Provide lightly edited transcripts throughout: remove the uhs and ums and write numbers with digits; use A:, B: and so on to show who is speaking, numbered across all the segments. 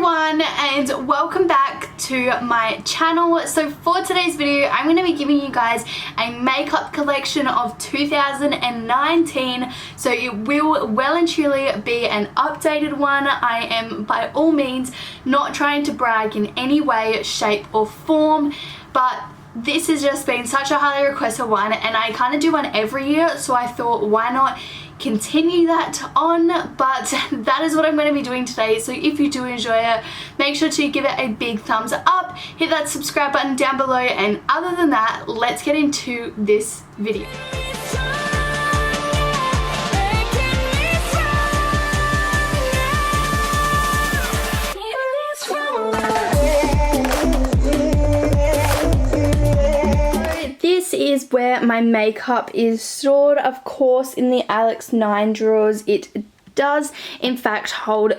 A: everyone and welcome back to my channel. So for today's video I'm going to be giving you guys a makeup collection of 2019, so it will well and truly be an updated one. I am by all means not trying to brag in any way, shape or form, but this has just been such a highly requested one and I kind of do one every year, so I thought why not continue that on. But that is what I'm going to be doing today, so if you do enjoy it, make sure to give it a big thumbs up, hit that subscribe button down below, and other than that, let's get into this video. This is where my makeup is stored, of course, in the Alex 9 drawers. It does in fact hold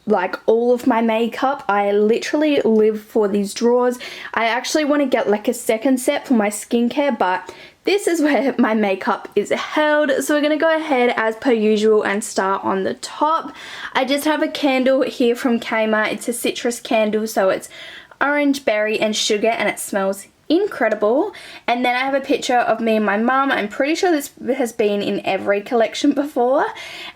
A: like all of my makeup. I literally live for these drawers. I actually want to get like a second set for my skincare, but this is where my makeup is held. So we're going to go ahead as per usual and start on the top. I just have a candle here from Kmart. It's a citrus candle, so it's orange, berry and sugar, and it smells incredible. And then I have a picture of me and my mum. I'm pretty sure this has been in every collection before.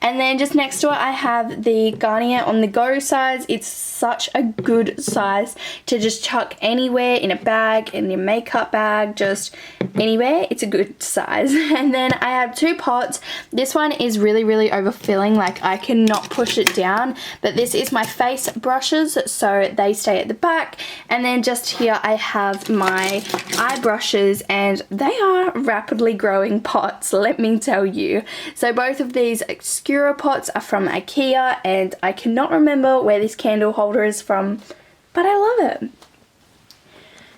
A: And then just next to it I have the Garnier on the go size. It's such a good size to just chuck anywhere, in a bag, in your makeup bag, just anywhere. It's a good size. And then I have two pots. This one is really overfilling, like I cannot push it down, but this is my face brushes, so they stay at the back. And then just here I have my eye brushes, and they are rapidly growing pots, let me tell you. So both of these Obscura pots are from IKEA, and I cannot remember where this candle holder is from, but I love it.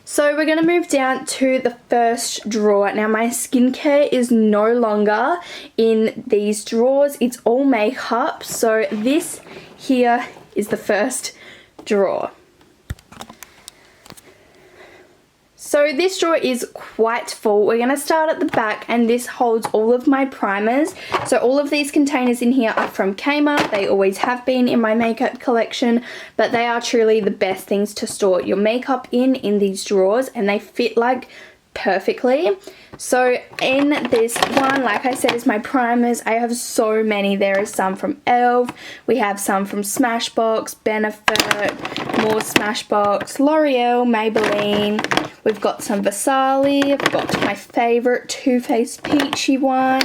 A: So we're going to move down to the first drawer. Now my skincare is no longer in these drawers, it's all makeup. So this here is the first drawer. So this drawer is quite full. We're going to start at the back, and this holds all of my primers. So all of these containers in here are from Kmart. They always have been in my makeup collection, but they are truly the best things to store your makeup in these drawers, and they fit like perfectly. So in this one, like I said, is my primers. I have so many. There is some from e.l.f. We have some from Smashbox, Benefit, more Smashbox, L'Oreal, Maybelline. We've got some Versace. I've got my favourite Too Faced Peachy one.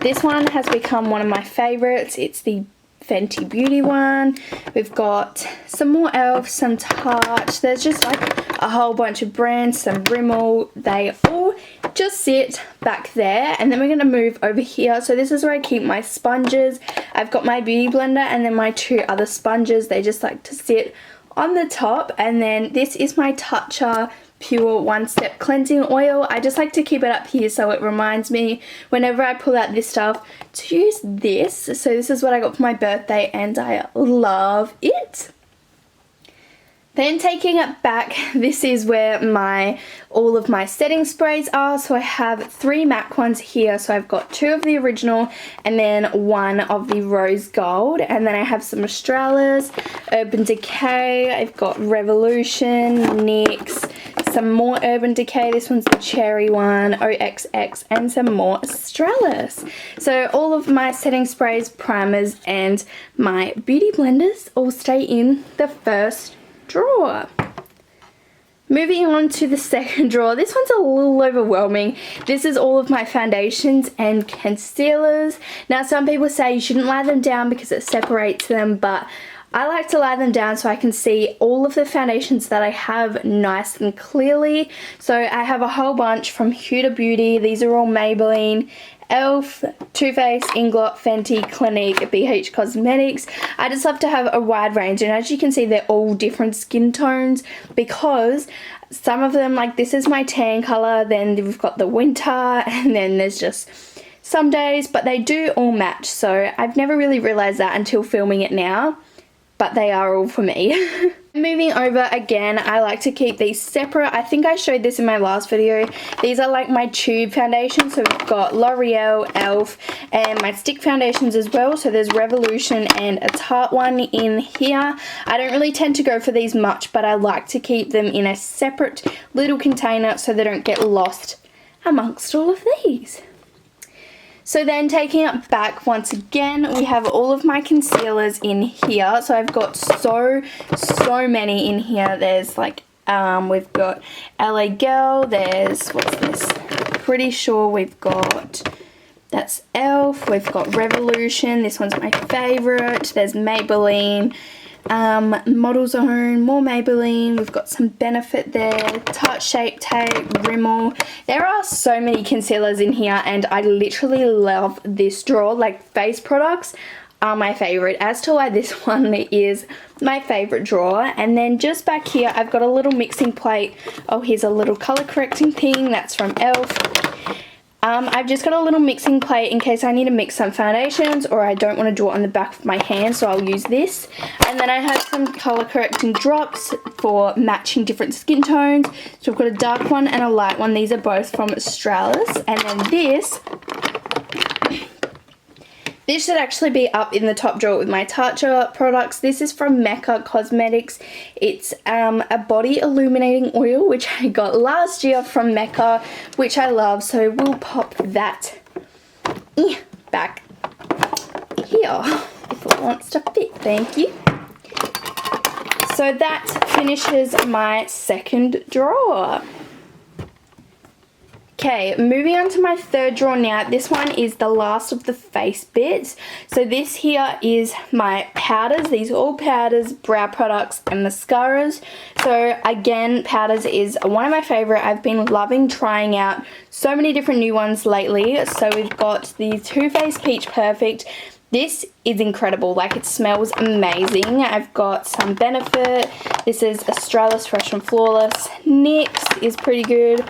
A: This one has become one of my favourites. It's the Fenty Beauty one. We've got some more e.l.f., some Tarte. There's just like a whole bunch of brands, some Rimmel. They all just sit back there. And then we're going to move over here. So this is where I keep my sponges. I've got my beauty blender and then my two other sponges. They just like to sit on the top. And then this is my Toucher Pure One Step Cleansing Oil. I just like to keep it up here so it reminds me whenever I pull out this stuff to use this. So this is what I got for my birthday and I love it. Then taking it back, this is where all of my setting sprays are. So I have three MAC ones here. So I've got two of the original and then one of the rose gold. And then I have some Australis, Urban Decay, I've got Revolution, NYX, some more Urban Decay, this one's the cherry one, OXX, and some more Australis. So all of my setting sprays, primers, and my beauty blenders all stay in the first drawer. Moving on to the second drawer. This one's a little overwhelming. This is all of my foundations and concealers. Now some people say you shouldn't lie them down because it separates them, but I like to lie them down so I can see all of the foundations that I have nice and clearly. So I have a whole bunch from Huda Beauty. These are all Maybelline, e.l.f., Too Faced, Inglot, Fenty, Clinique, BH Cosmetics. I just love to have a wide range, and as you can see they're all different skin tones because some of them, like this is my tan colour, then we've got the winter, and then there's just some days, but they do all match. So I've never really realised that until filming it now, but they are all for me. Moving over again, I like to keep these separate. I think I showed this in my last video. These are like my tube foundations. So we've got L'Oreal, Elf, and my stick foundations as well. So there's Revolution and a Tarte one in here. I don't really tend to go for these much, but I like to keep them in a separate little container so they don't get lost amongst all of these. So then taking it back once again, we have all of my concealers in here. So I've got so many in here. There's like, we've got LA Girl, there's, what's this? Pretty sure we've got, that's Elf, we've got Revolution, this one's my favourite. There's Maybelline, Model Zone, more Maybelline, we've got some Benefit there, Tarte Shape Tape, Rimmel. There are so many concealers in here and I literally love this drawer. Like, face products are my favourite, as to why this one is my favourite drawer. And then just back here I've got a little mixing plate. Oh, here's a little colour correcting thing, that's from Elf. I've just got a little mixing plate in case I need to mix some foundations or I don't want to do it on the back of my hand, so I'll use this. And then I have some colour correcting drops for matching different skin tones. So I've got a dark one and a light one. These are both from Australis. And then this should actually be up in the top drawer with my Tatcha products. This is from Mecca Cosmetics. It's a body illuminating oil, which I got last year from Mecca, which I love. So we'll pop that back here if it wants to fit. Thank you. So that finishes my second drawer. Okay, moving on to my third drawer now. This one is the last of the face bits. So this here is my powders. These are all powders, brow products, and mascaras. So again, powders is one of my favorite. I've been loving trying out so many different new ones lately. So we've got the Too Faced Peach Perfect. This is incredible, like it smells amazing. I've got some Benefit. This is Australis Fresh and Flawless. NYX is pretty good.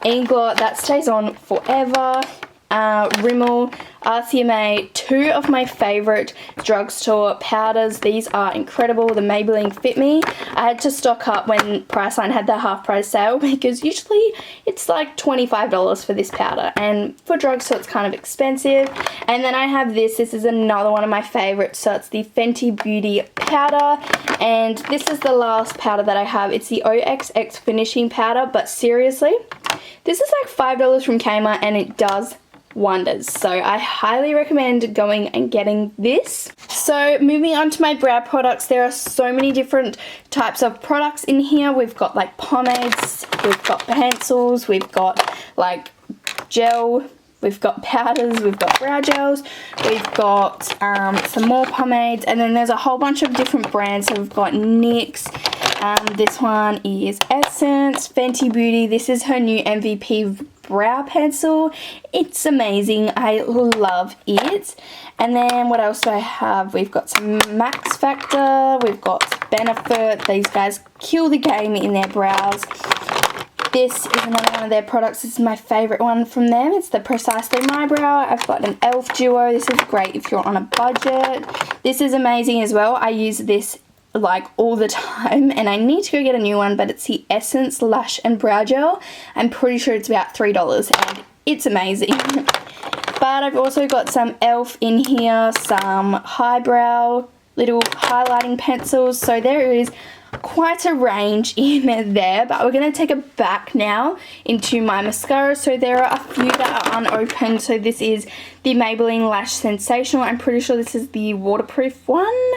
A: Inglot, that stays on forever. Rimmel, RCMA, two of my favourite drugstore powders. These are incredible. The Maybelline Fit Me. I had to stock up when Priceline had their half price sale because usually it's like $25 for this powder, and for drugstore it's kind of expensive. And then I have this. This is another one of my favourites. So it's the Fenty Beauty powder, and this is the last powder that I have. It's the OXX finishing powder, but seriously, this is like $5 from Kmart and it does wonders. So I highly recommend going and getting this. So moving on to my brow products, there are so many different types of products in here. We've got like pomades, we've got pencils, we've got like gel, we've got powders, we've got brow gels, we've got some more pomades, and then there's a whole bunch of different brands. So we've got NYX, this one is Essence, Fenty Beauty, this is her new MVP brow pencil. It's amazing, I love it. And then what else do I have? We've got some Max Factor, we've got Benefit. These guys kill the game in their brows. This is another one of their products. This is my favourite one from them. It's the Precisely My Brow. I've got an Elf Duo. This is great if you're on a budget. This is amazing as well. I use this like all the time and I need to go get a new one, but it's the Essence Lash and Brow Gel. I'm pretty sure it's about $3 and it's amazing. But I've also got some Elf in here, some highbrow little highlighting pencils. So there is quite a range in there, but we're going to take it back now into my mascara. So there are a few that are unopened. So this is the Maybelline Lash Sensational. I'm pretty sure this is the waterproof one.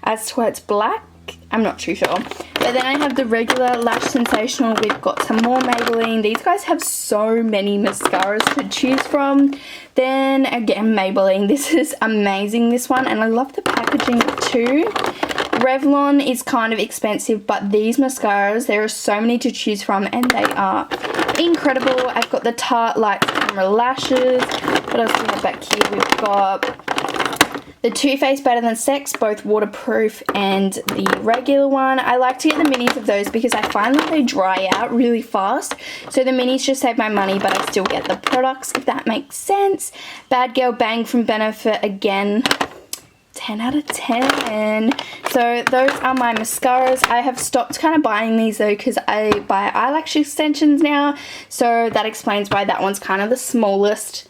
A: As to why it's black, I'm not too sure. But then I have the regular Lash Sensational. We've got some more Maybelline. These guys have so many mascaras to choose from. Then again, Maybelline. This is amazing, this one, and I love the packaging too. Revlon is kind of expensive, but these mascaras, there are so many to choose from and they are incredible. I've got the Tarte Light Camera Lashes. What else do we have back here? We've got the Too Faced Better Than Sex, both waterproof and the regular one. I like to get the minis of those because I find that they dry out really fast. So the minis just save my money, but I still get the products, if that makes sense. Bad Girl Bang from Benefit, again, 10 out of 10. So those are my mascaras. I have stopped kind of buying these though because I buy eyelash extensions now. So that explains why that one's kind of the smallest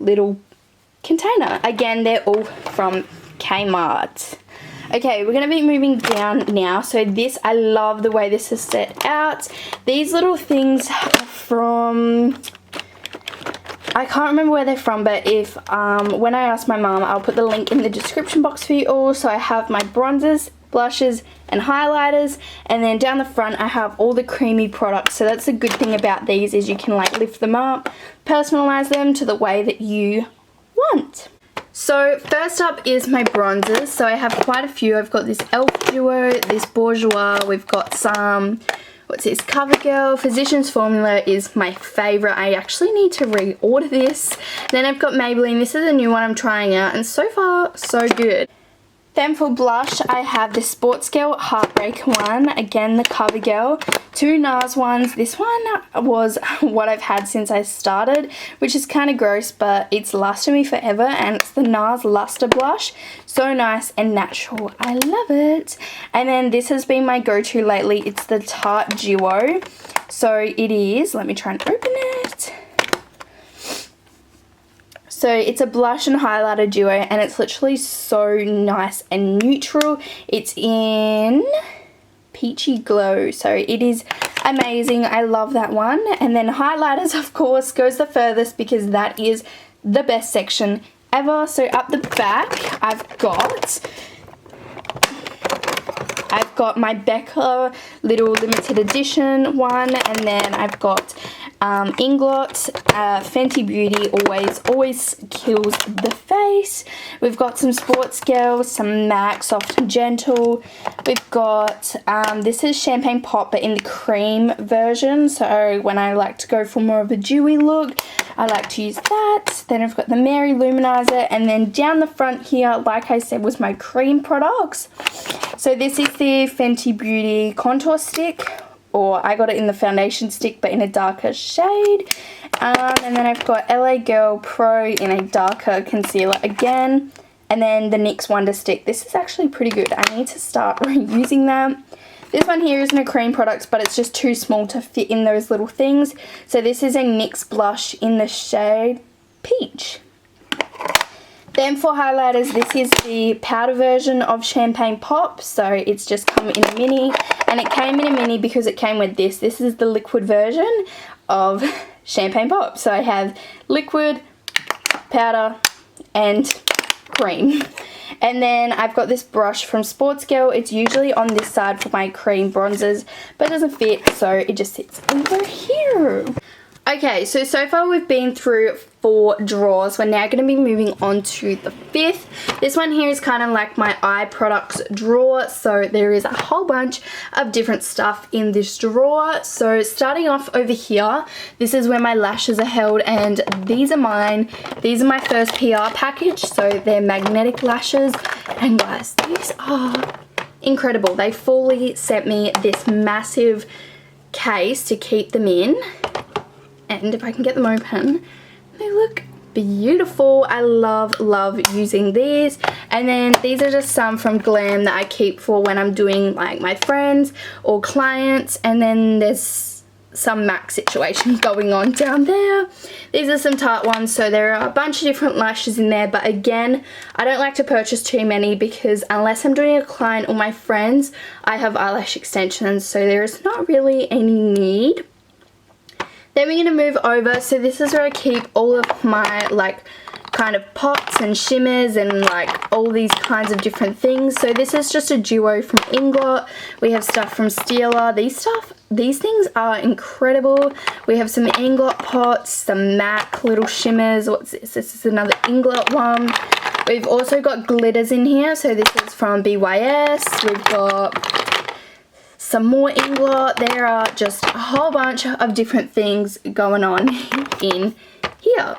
A: little container. Again, they're all from Kmart. Okay, we're going to be moving down now. So this, I love the way this is set out. These little things are from... I can't remember where they're from, but if when I ask my mum, I'll put the link in the description box for you all. So I have my bronzers, blushes and highlighters, and then down the front I have all the creamy products. So that's the good thing about these, is you can like lift them up, personalize them to the way that you want. So first up is my bronzers. So I have quite a few. I've got this e.l.f. Duo, this Bourjois, we've got some... what's this? CoverGirl. Physicians Formula is my favourite. I actually need to reorder this. Then I've got Maybelline. This is a new one I'm trying out, and so far, so good. Then for blush, I have the Sports Girl Heartbreak one. Again, the CoverGirl. Two NARS ones. This one was what I've had since I started, which is kind of gross, but it's lasted me forever, and it's the NARS Luster Blush. So nice and natural. I love it. And then this has been my go-to lately. It's the Tarte Duo. So it is, let me try and open it. So it's a blush and highlighter duo, and it's literally so nice and neutral. It's in Peachy Glow, so it is amazing. I love that one. And then highlighters, of course, goes the furthest because that is the best section ever. So up the back, I've got my Becca little limited edition one, and then I've got Inglot, Fenty Beauty always kills the face. We've got some Sports Girl, some MAC Soft and Gentle. We've got, this is Champagne Pop, but in the cream version. So when I like to go for more of a dewy look, I like to use that. Then I've got the Mary Luminizer, and then down the front here, like I said, was my cream products. So this is the Fenty Beauty Contour Stick, or I got it in the foundation stick but in a darker shade. And then I've got LA Girl Pro in a darker concealer again. And then the NYX Wonder Stick. This is actually pretty good. I need to start reusing that. This one here isn't a cream product, but it's just too small to fit in those little things. So this is a NYX blush in the shade Peach. Then for highlighters, this is the powder version of Champagne Pop. So it's just come in a mini, and it came in a mini because it came with this. This is the liquid version of Champagne Pop. So I have liquid, powder, and cream. And then I've got this brush from Sports Girl. It's usually on this side for my cream bronzers, but it doesn't fit, so it just sits over here. Okay, so far we've been through 4 drawers. We're now going to be moving on to the 5th. This one here is kind of like my eye products drawer. So there is a whole bunch of different stuff in this drawer. So starting off over here, this is where my lashes are held, and these are mine. These are my first PR package. So they're magnetic lashes, and guys, these are incredible. They fully sent me this massive case to keep them in. And if I can get them open, they look beautiful. I love using these. And then these are just some from Glam that I keep for when I'm doing like my friends or clients. And then there's some MAC situation going on down there. These are some Tarte ones, so there are a bunch of different lashes in there, but again, I don't like to purchase too many because unless I'm doing a client or my friends, I have eyelash extensions, so there is not really any need. Then we're going to move over. So this is where I keep all of my like kind of pots and shimmers and like all these kinds of different things. So this is just a duo from Inglot. We have stuff from Stila. These things are incredible. We have some Inglot pots, some MAC little shimmers. What's this? This is another Inglot one. We've also got glitters in here. So this is from BYS. We've got some more Inglot. There are just a whole bunch of different things going on in here.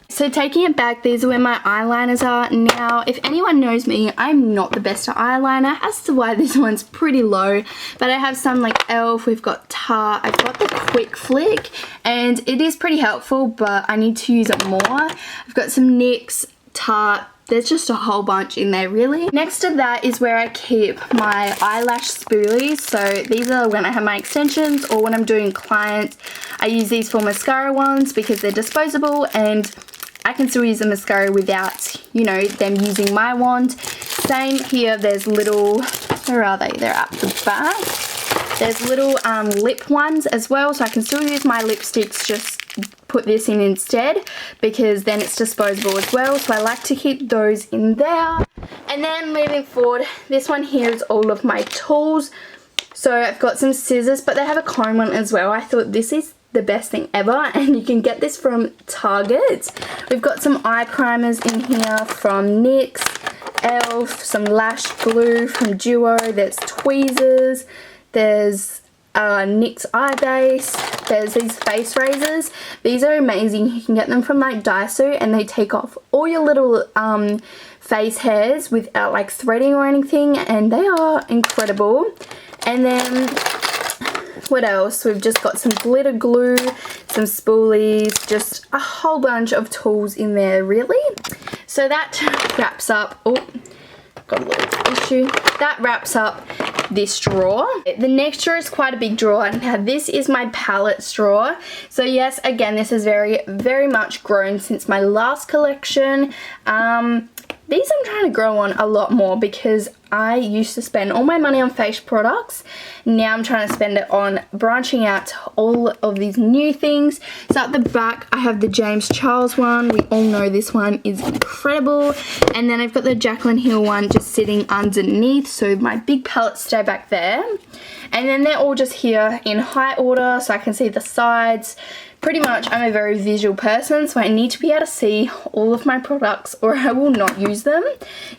A: So taking it back, these are where my eyeliners are. Now, if anyone knows me, I'm not the best at eyeliner, as to why this one's pretty low. But I have some like e.l.f., we've got Tarte, I've got the Quick Flick, and it is pretty helpful, but I need to use it more. I've got some NYX, Tarte, there's just a whole bunch in there really. Next to that is where I keep my eyelash spoolies. So these are when I have my extensions or when I'm doing clients. I use these for mascara ones because they're disposable and I can still use the mascara without, you know, them using my wand. Same here, there's little, where are they? They're at the back. There's little lip ones as well, so I can still use my lipsticks, just put this in instead because then it's disposable as well. So I like to keep those in there. And then moving forward, this one here is all of my tools. So I've got some scissors, but they have a comb one as well. I thought this is the best thing ever, and you can get this from Target. We've got some eye primers in here from NYX, Elf, some lash glue from Duo, there's tweezers, there's NYX eye base, there's these face razors. These are amazing. You can get them from like Daiso and they take off all your little face hairs without like threading or anything, and they are incredible. And then what else? We've just got some glitter glue, some spoolies, just a whole bunch of tools in there really. So that wraps up, oh, got a little issue. That wraps up this drawer. The next drawer is quite a big drawer. Now this is my palette straw. So yes, again, this is very much grown since my last collection. These I'm trying to grow on a lot more because I used to spend all my money on face products. Now I'm trying to spend it on branching out to all of these new things. So at the back I have the James Charles one. We all know this one is incredible. And then I've got the Jaclyn Hill one just sitting underneath. So my big palettes stay back there. And then they're all just here in high order so I can see the sides. Pretty much I'm a very visual person, so I need to be able to see all of my products or I will not use them.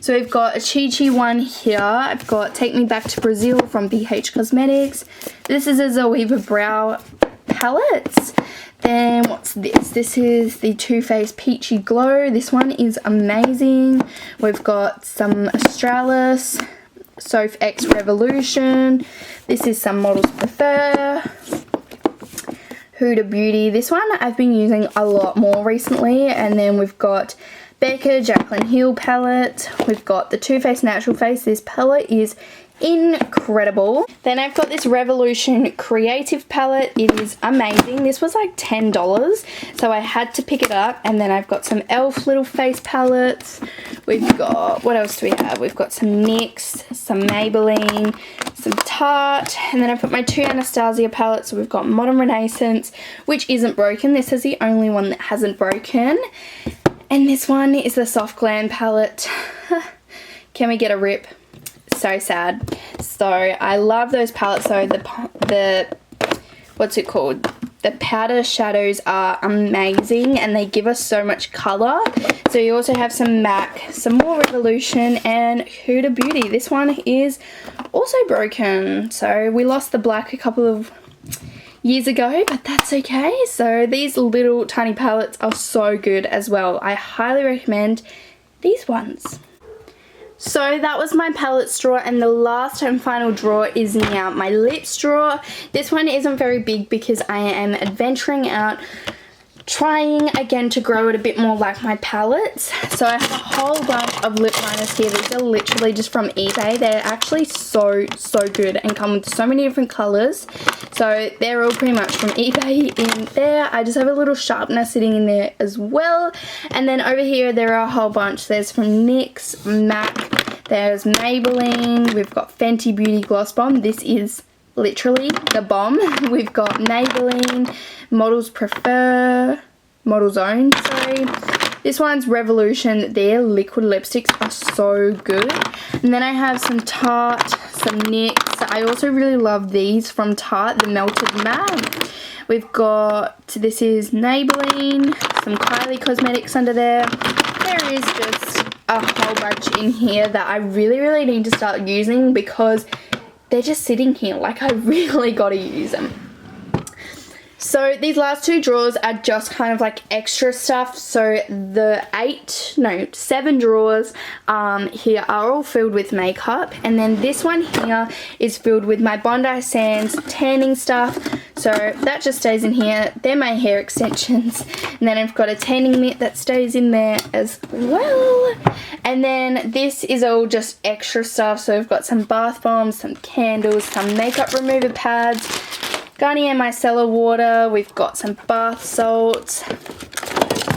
A: So we've got a Chi Chi one here. I've got Take Me Back to Brazil from BH Cosmetics. This is a Zoeva Brow Palettes. Then what's this? This is the Too Faced Peachy Glow. This one is amazing. We've got some Australis, Soph X Revolution. This is some Models Prefer. Huda Beauty. This one I've been using a lot more recently. And then we've got Becca Jaclyn Hill palette. We've got the Too Faced Natural Face. This palette is incredible. Then I've got this Revolution Creative palette. It is amazing. This was like $10, so I had to pick it up. And then I've got some Elf little face palettes. We've got, what else do we have? We've got some NYX, some Maybelline, some Tarte, and then I put my two Anastasia palettes. So we've got Modern Renaissance, which isn't broken. This is the only one that hasn't broken. And this one is the Soft Glam palette. Can we get a rip? So sad. So I love those palettes. So the what's it called? The powder shadows are amazing and they give us so much colour. So you also have some MAC, some more Revolution, and Huda Beauty. This one is also broken. So we lost the black a couple of years ago, but that's okay. So these little tiny palettes are so good as well. I highly recommend these ones. So that was my palette straw, and the last and final drawer is now my lips drawer. This one isn't very big because I am adventuring out, trying again to grow it a bit more like my palettes. So I have a whole bunch of lip liners here. These are literally just from eBay. They're actually so good and come with so many different colours. So they're all pretty much from eBay in there. I just have a little sharpener sitting in there as well. And then over here there are a whole bunch. There's from NYX, MAC, there's Maybelline, we've got Fenty Beauty Gloss Bomb. This is literally the bomb. We've got Maybelline, Models Prefer, Models Own, sorry. This one's Revolution. Their liquid lipsticks are so good. And then I have some Tarte, some NYX. I also really love these from Tarte, the Melted Matte. We've got, this is Maybelline, some Kylie Cosmetics under there. There is just a whole bunch in here that I really need to start using because they're just sitting here. Like, I really got to use them. So these last two drawers are just kind of like extra stuff. So the 7 drawers here are all filled with makeup, and then this one here is filled with my Bondi Sands tanning stuff. So that just stays in here. They're my hair extensions, and then I've got a tanning mitt that stays in there as well. And then this is all just extra stuff. So we've got some bath bombs, some candles, some makeup remover pads, Garnier micellar water, we've got some bath salts,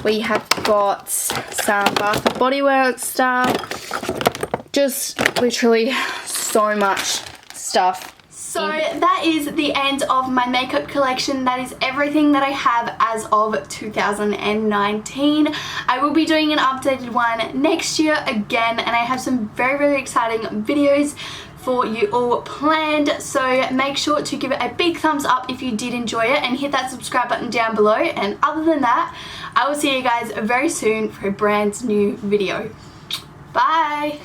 A: we have got some Bath and Body Works stuff, just literally so much stuff. So that is the end of my makeup collection. That is everything that I have as of 2019. I will be doing an updated one next year again, and I have some very, very exciting videos for you all planned, so make sure to give it a big thumbs up if you did enjoy it, and hit that subscribe button down below. And other than that, I will see you guys very soon for a brand new video. Bye!